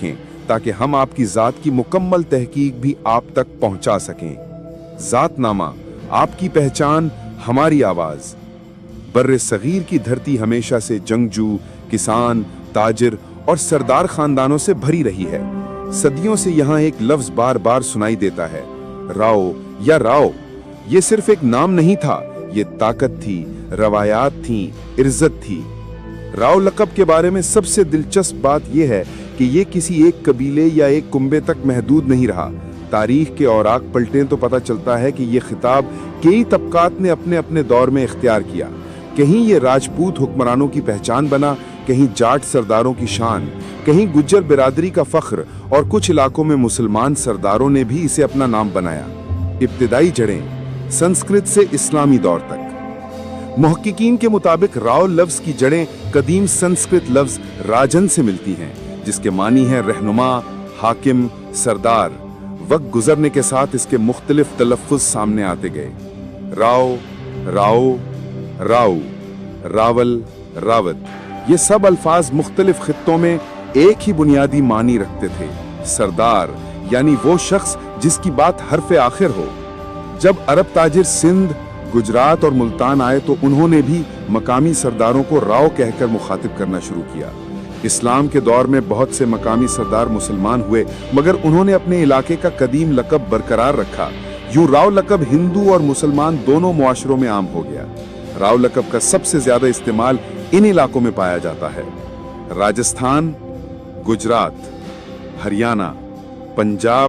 रखें ताकि हम आपकी ज़ात की मुकम्मल तहकीक भी आप तक पहुंचा सकें। ज़ातनामा, आपकी पहचान, हमारी आवाज़। बर्रे सगीर की धरती हमेशा से जंगजू, किसान, ताजिर और सरदार खानदानों से भरी रही है। सदियों से यहाँ एक लफ्ज़ बार बार सुनाई देता है, राओ या राओ। ये सिर्फ एक नाम नहीं था, ये ताकत थी, रवायात थी, इज्जत थी। राव लक़ब के बारे में सबसे दिलचस्प बात यह है कि ये किसी एक कबीले या एक कुंबे तक महदूद नहीं रहा। तारीख के औराक पलटें तो पता चलता है कि ये खिताब कई तबकात ने अपने अपने दौर में इख्तियार किया। कहीं ये राजपूत हुक्मरानों की पहचान बना, कहीं जाट सरदारों की शान, कहीं गुज्जर बिरादरी का फख्र, और कुछ इलाकों में मुसलमान सरदारों ने भी इसे अपना नाम बनाया। इब्तिदाई जड़ें संस्कृत से इस्लामी दौर तक। मुहक्किकीन के मुताबिक राव लफ्ज़ की जड़ें कदीम संस्कृत लफ्ज़ राजन से मिलती हैं, जिसके मानी है रहनुमा, हाकिम, सरदार। वक्त गुजरने के साथ इसके मुख्तलिफ तलफ़्फ़ुज़ सामने आते गए। राव, राओ, राव, रावल, रावत, ये सब अल्फाज मुख्तलिफ खित्तों में एक ही बुनियादी मानी रखते थे। सरदार यानी वो शख्स जिसकी बात हरफ आखिर हो। जब अरब ताजिर सिंध, गुजरात और मुल्तान आए तो उन्होंने भी मकामी सरदारों को राव कहकर मुखातिब करना शुरू किया। इस्लाम के दौर में बहुत से मकामी सरदार मुसलमान हुए, मगर उन्होंने अपने इलाके का कदीम लक़ब बरकरार रखा। यूं राव लक़ब हिंदू और मुसलमान दोनों मुआशरों में आम हो गया। राव लक़ब का सबसे ज्यादा इस्तेमाल इन इलाकों में पाया जाता है: राजस्थान, गुजरात, हरियाणा, पंजाब,